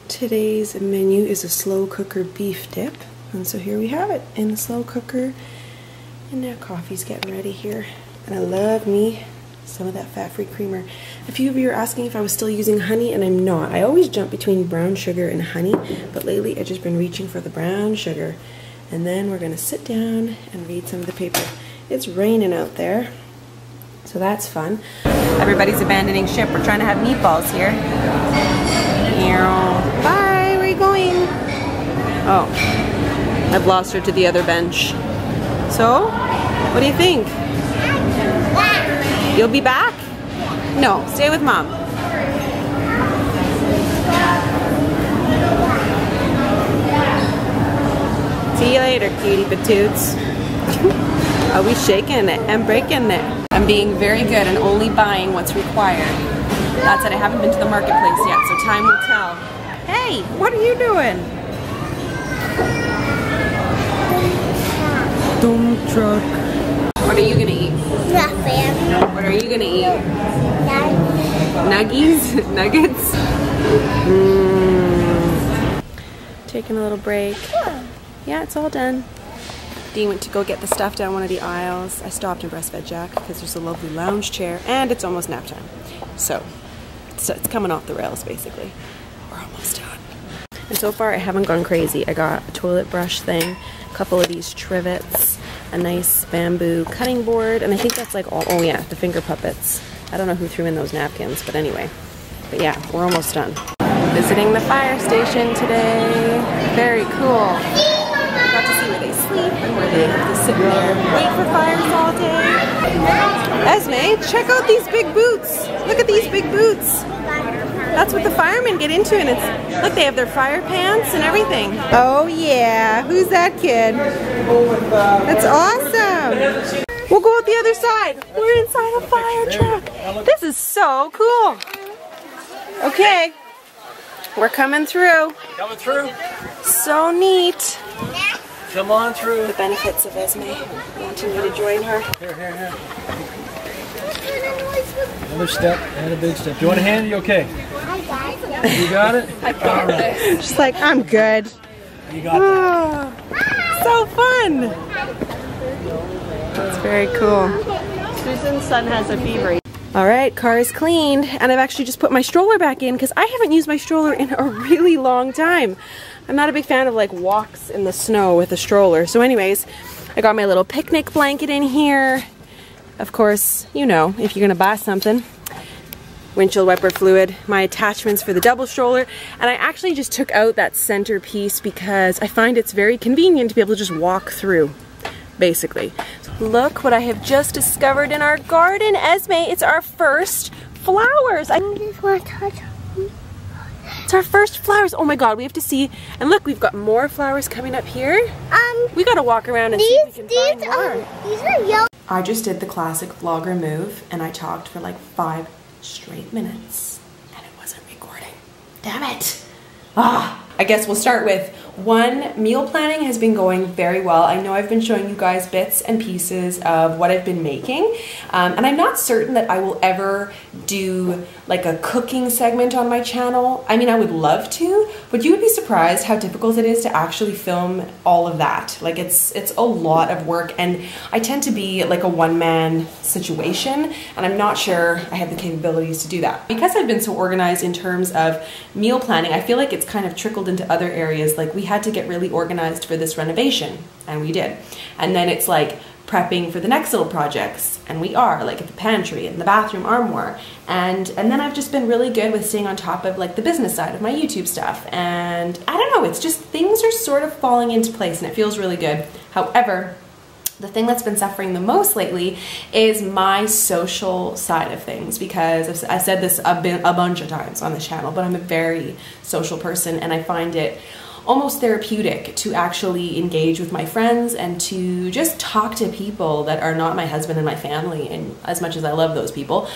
Today's menu is a slow cooker beef dip, and so here we have it in the slow cooker. And now coffee's getting ready here, and I love me some of that fat-free creamer. A few of you are asking if I was still using honey, and I'm not. I always jump between brown sugar and honey, but lately I've just been reaching for the brown sugar. And then we're gonna sit down and read some of the paper. It's raining out there, so that's fun. Everybody's abandoning ship. We're trying to have meatballs here. Bye, where are you going? Oh, I've lost her to the other bench. So, what do you think? You'll be back? No, stay with Mom. See you later, cutie patoots. Are we shaking it and breaking it? I'm being very good and only buying what's required. That said, I haven't been to the marketplace yet, so time will tell. Hey, what are you doing? Dump truck. What are you gonna eat? Nothing. What are you gonna eat? Nuggets. Nuggies? Nuggets? Taking a little break. Yeah, it's all done. Dean went to go get the stuff down one of the aisles. I stopped and breastfed Jack because there's a lovely lounge chair, and it's almost nap time. So it's coming off the rails, basically. We're almost done. And so far I haven't gone crazy. I got a toilet brush thing, a couple of these trivets, a nice bamboo cutting board, and I think that's like all, oh yeah, the finger puppets. I don't know who threw in those napkins, but anyway. But yeah, we're almost done. Visiting the fire station today. Very cool. Got to see where they sleep and where they have to sit there and wait for fires all day. Esme, check out these big boots. Look at these big boots. That's what the firemen get into, and it's, look, they have their fire pants and everything. Oh yeah, who's that kid? That's awesome. We'll go out the other side. We're inside a fire truck. This is so cool. Okay, we're coming through. Coming through. So neat. Come on through. The benefits of Esme wanting me to join her. Here. Another step and a big step. Do you want a hand? Are you okay? I got it. You got it? I got it. She's like, I'm good. You got that. So fun. That's very cool. Susan's son has a fever. All right, car is cleaned, and I've actually just put my stroller back in because I haven't used my stroller in a really long time. I'm not a big fan of like walks in the snow with a stroller. So anyways, I got my little picnic blanket in here. Of course, you know, if you're gonna buy something, windshield wiper fluid, my attachments for the double stroller, and I actually just took out that center piece because I find it's very convenient to be able to just walk through, basically. So look what I have just discovered in our garden, Esme. It's our first flowers. I just want to touch them. It's our first flowers. Oh my god, we have to see. And look, we've got more flowers coming up here. We gotta walk around and see if we can find more. These are yellow. I just did the classic vlogger move, and I talked for like 5 straight minutes, and it wasn't recording. Damn it. I guess we'll start with one. Meal planning has been going very well. I know I've been showing you guys bits and pieces of what I've been making, and I'm not certain that I will ever do like a cooking segment on my channel. I mean, I would love to, but you would be surprised how difficult it is to actually film all of that. Like it's a lot of work, and I tend to be like a one-man situation, and I'm not sure I have the capabilities to do that. Because I've been so organized in terms of meal planning, I feel like it's kind of trickled into other areas. Like we had to get really organized for this renovation, and we did. And then it's like prepping for the next little projects, and we are, like at the pantry and the bathroom armoire. And then I've just been really good with staying on top of like the business side of my YouTube stuff. And I don't know, it's just things are sort of falling into place, and it feels really good. However, the thing that's been suffering the most lately is my social side of things, because I've said this a bunch of times on the channel, but I'm a very social person, and I find it almost therapeutic to actually engage with my friends and to just talk to people that are not my husband and my family. And as much as I love those people,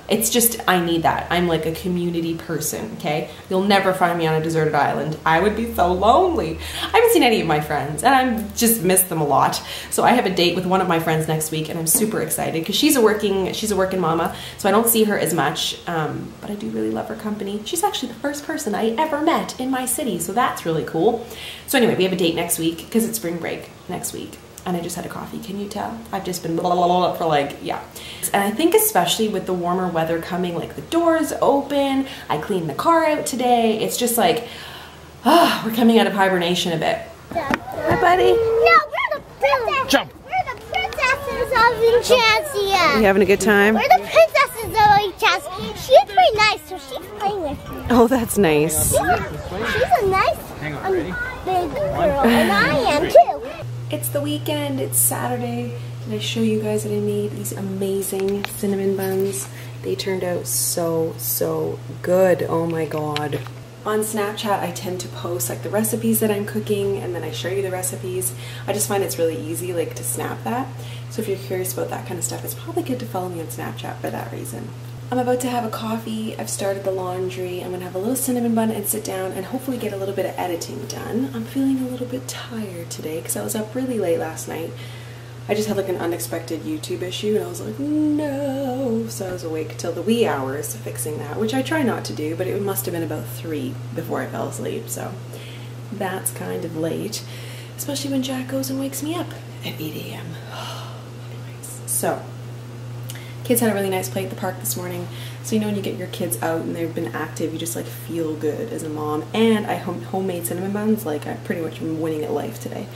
it's just, I need that. I'm like a community person, okay? You'll never find me on a deserted island. I would be so lonely. I haven't seen any of my friends and I just miss them a lot. So I have a date with one of my friends next week and I'm super excited because she's a working mama, so I don't see her as much, but I do really love her company. She's actually the first person I ever met in my city, so that's really cool. So anyway, we have a date next week because it's spring break next week. And I just had a coffee, can you tell? I've just been blah, blah, blah, for like, yeah. And I think especially with the warmer weather coming, like the doors open, I cleaned the car out today. It's just like, we're coming out of hibernation a bit. Hi, buddy. No, we're the princess. Jump. We're the princesses of Enchantia. You having a good time? We're the princesses of Enchantia. She's pretty nice, so she's playing with me. Oh, that's nice. She's a nice big girl, and I am too. It's the weekend, it's Saturday. Did I show you guys that I made these amazing cinnamon buns? They turned out so, so good. Oh my God. On Snapchat, I tend to post like the recipes that I'm cooking and then I show you the recipes. I just find it's really easy like to snap that. So if you're curious about that kind of stuff, it's probably good to follow me on Snapchat for that reason. I'm about to have a coffee. I've started the laundry. I'm gonna have a little cinnamon bun and sit down and hopefully get a little bit of editing done. I'm feeling a little bit tired today because I was up really late last night. I just had like an unexpected YouTube issue and I was like, no. So I was awake till the wee hours fixing that, which I try not to do, but it must have been about 3 before I fell asleep. So that's kind of late, especially when Jack goes and wakes me up at 8 a.m. Anyways, so kids had a really nice play at the park this morning. So you know when you get your kids out and they've been active, you just like feel good as a mom. And I homemade cinnamon buns, like I pretty much am winning at life today.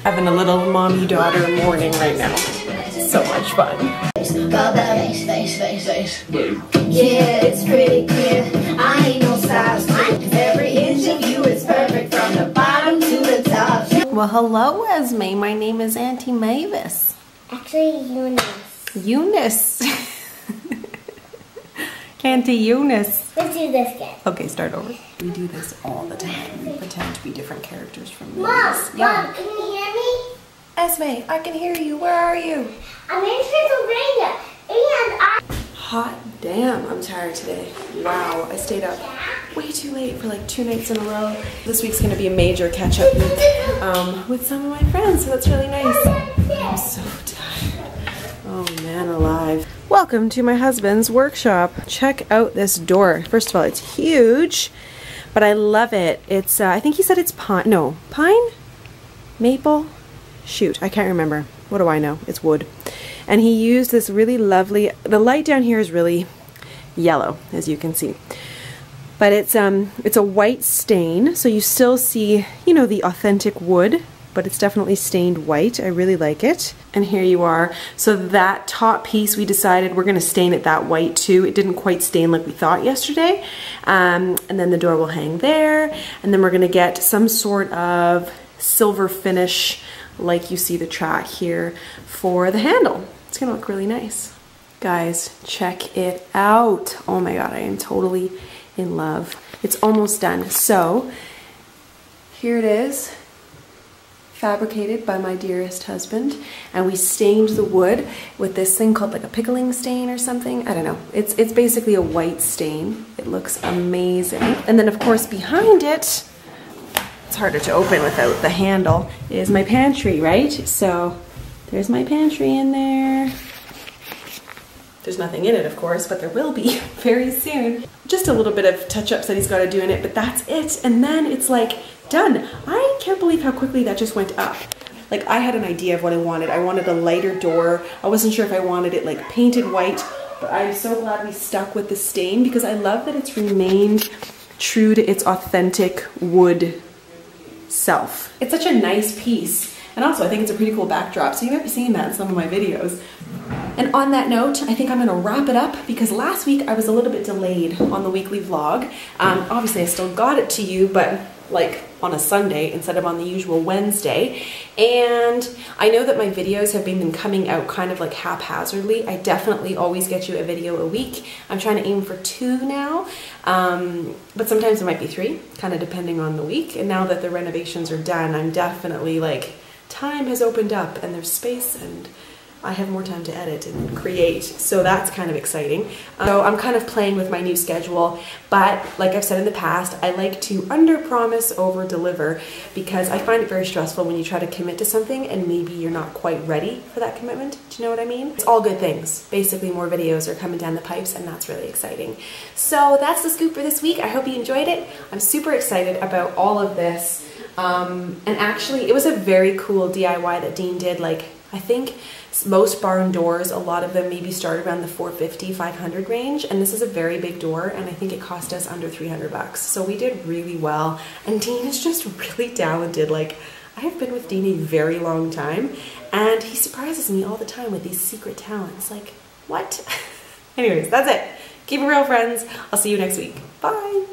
Having a little mommy-daughter morning right now. So much fun. Got that face. Yeah, it's pretty clear. I ain't no size 2. Every inch of you is perfect from the bottom to the top. Well, hello, Esme. My name is Auntie Mavis. Actually, Eunice. Eunice. Auntie Eunice. Let's do this again. Okay, start over. We do this all the time. We pretend to be different characters from movies. Mom, Yeah. Mom, can you hear me? Esme, I can hear you. Where are you? I'm in Pennsylvania, and Hot damn, I'm tired today. Wow, I stayed up way too late for like 2 nights in a row. This week's gonna be a major catch-up week with some of my friends, so that's really nice. I'm so tired. Oh man alive. Welcome to my husband's workshop. Check out this door. First of all, it's huge, but I love it. It's, I think he said it's pine? Maple? Shoot, I can't remember. What do I know? It's wood. And he used this really lovely, the light down here is really yellow, as you can see. But it's a white stain, so you still see, you know, the authentic wood, but it's definitely stained white. I really like it. And here you are. So that top piece, we decided we're gonna stain it that white too. It didn't quite stain like we thought yesterday. And then the door will hang there. And then we're gonna get some sort of silver finish like you see the track here for the handle. It's gonna look really nice. Guys, check it out. Oh my God, I am totally in love. It's almost done. So here it is, fabricated by my dearest husband, and we stained the wood with this thing called like a pickling stain or something. I don't know. It's basically a white stain. It looks amazing. And then of course behind it, it's harder to open without the handle, is my pantry, right? So there's my pantry in there. There's nothing in it, of course, but there will be very soon. Just a little bit of touch-ups that he's got to do in it, but that's it. And then it's like done. I can't believe how quickly that just went up. Like I had an idea of what I wanted. I wanted a lighter door. I wasn't sure if I wanted it like painted white, but I'm so glad we stuck with the stain because I love that it's remained true to its authentic wood self. It's such a nice piece. And also I think it's a pretty cool backdrop. So you might be seeing that in some of my videos. And on that note, I think I'm gonna wrap it up because last week I was a little bit delayed on the weekly vlog. Obviously I still got it to you, but like on a Sunday instead of on the usual Wednesday. And I know that my videos have been coming out kind of like haphazardly. I definitely always get you a video a week. I'm trying to aim for 2 now, but sometimes it might be 3, kind of depending on the week. And now that the renovations are done, I'm definitely like, time has opened up and there's space and I have more time to edit and create, so that's kind of exciting. So I'm kind of playing with my new schedule, but like I've said in the past, I like to under-promise, over-deliver, because I find it very stressful when you try to commit to something and maybe you're not quite ready for that commitment. Do you know what I mean? It's all good things. Basically, more videos are coming down the pipes, and that's really exciting. So that's the scoop for this week. I hope you enjoyed it. I'm super excited about all of this. And actually, it was a very cool DIY that Dean did. Like, I think most barn doors, a lot of them maybe start around the $450, $500 range, and this is a very big door, and I think it cost us under $300. So we did really well, and Dean is just really talented. Like, I have been with Dean a very long time, and he surprises me all the time with these secret talents. Like, what? Anyways, that's it. Keep it real, friends. I'll see you next week. Bye.